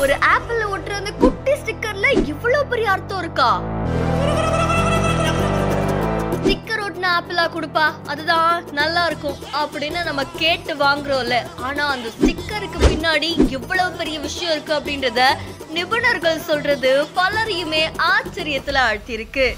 ஒரு ஆப்பிள்ல ஒட்டுற அந்த குட்டி ஸ்டிக்கர்ல இவ்வளவு பெரிய அர்த்தம் இருக்கா? ஸ்டிக்கர் ஒட்டின ஆப்பிளா கொடுப்பா, அதுதான் நல்லா இருக்கும் அப்படின்னு நம்ம கேட்டு வாங்குறோம்ல. ஆனா அந்த ஸ்டிக்கருக்கு பின்னாடி எவ்வளவு பெரிய விஷயம் இருக்கு அப்படின்றத நிபுணர்கள் சொல்றது பலரையுமே ஆச்சரியத்துல ஆழ்த்திருக்கு.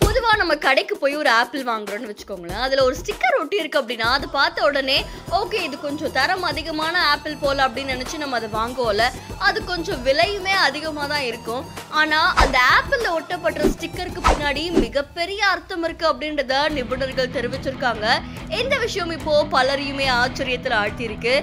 பொதுவா நம்ம கடைக்கு போய் ஒரு ஆப்பிள் வாங்குறோம்னு வச்சுக்கோங்களேன், அதுல ஒரு ஸ்டிக்கர் ஒட்டி இருக்கு அப்படின்னா அது பார்த்த உடனே ஓகே இது கொஞ்சம் தரம் அதிகமான ஆப்பிள் போல அப்படின்னு நினைச்சு நம்ம அதை வாங்குவோம்ல. அது கொஞ்சம் விலையுமே அதிகமா தான் இருக்கும். ஆனா அந்த ஆப்பிள்ல ஒட்டப்பட்ட ஸ்டிக்கருக்கு பின்னாடி மிகப்பெரிய அர்த்தம் இருக்கு அப்படின்றத நிபுணர்கள் தெரிவிச்சிருக்காங்க. இந்த விஷயம் இப்போ பலரையுமே ஆச்சரியத்துல ஆழ்த்தி இருக்கு.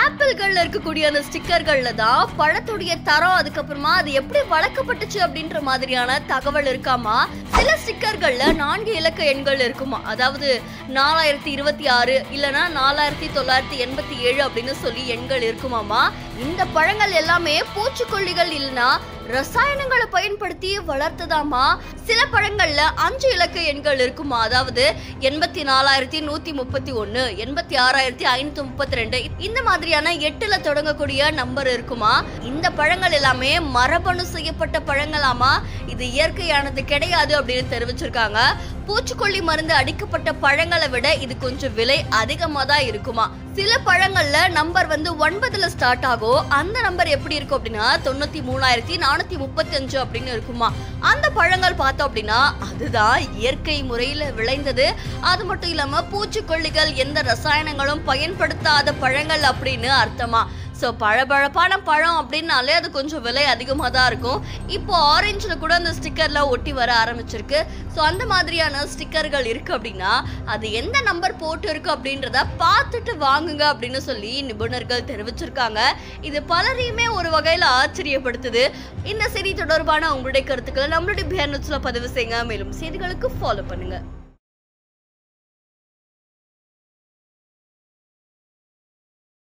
ஆப்பிள்கள்ல இருக்கக்கூடிய அந்த ஸ்டிக்கர்கள்ல தான் பழத்துடைய தரம், அதுக்கப்புறமா அது எப்படி வளர்க்கப்பட்டுச்சு அப்படின்ற மாதிரியான தகவல் இருக்காமா. சில ஸ்டிக்கர்கள்ல 4 இலக்க எண்கள் இருக்குமா, அதாவது 4026 இல்லனா 4987 அப்படின்னு சொல்லி எண்கள் இருக்குமாமா. இந்த பழங்கள் எல்லாமே பூச்சிக்கொல்லிகள் இல்லனா ரசாயனங்களை பயன்படுத்தி வளர்த்ததாமா. சில பழங்கள்ல 5 இலக்க எண்கள் இருக்குமா, அதாவது 84,131, 86,532 இந்த மாதிரியான 8ல தொடங்கக்கூடிய நம்பர் இருக்குமா. இந்த பழங்கள் எல்லாமே மரபணு செய்யப்பட்ட பழங்களாமா. இது இயற்கையானது கிடையாது அப்படின்னு தெரிவிச்சிருக்காங்க. பூச்சிக்கொல்லி மருந்து அடிக்கப்பட்ட பழங்களை விட இது கொஞ்சம் விலை அதிகமா தான் இருக்குமா. சில பழங்கள்ல நம்பர் 9ல ஸ்டார்ட் ஆகும். அந்த நம்பர் எப்படி இருக்கும் அப்படின்னா 93,435 அப்படின்னு இருக்குமா. அந்த பழங்கள் பார்த்தோம் அப்படின்னா அதுதான் இயற்கை முறையில விளைந்தது. அது மட்டும் இல்லாம பூச்சிக்கொல்லிகள் எந்த ரசாயனங்களும் பயன்படுத்தாத பழங்கள் அப்படின்னு அர்த்தமா. ஸோ பழபழப்பான பழம் அப்படின்னாலே அது கொஞ்சம் விலை அதிகமாக தான் இருக்கும். இப்போ ஆரஞ்சில் கூட அந்த ஸ்டிக்கர்லாம் ஒட்டி வர ஆரம்பிச்சிருக்கு. ஸோ அந்த மாதிரியான ஸ்டிக்கர்கள் இருக்கு அப்படின்னா அது எந்த நம்பர் போட்டு இருக்கு அப்படின்றத பார்த்துட்டு வாங்குங்க அப்படின்னு சொல்லி நிபுணர்கள் தெரிவிச்சிருக்காங்க. இது பலரையுமே ஒரு வகையில் ஆச்சரியப்படுத்துது. இந்த செய்தி தொடர்பான உங்களுடைய கருத்துக்களை நம்மளுடைய பிஹைண்ட் நியூஸ்ல பதிவு செய்யுங்க. மேலும் செய்திகளுக்கு ஃபாலோ பண்ணுங்க.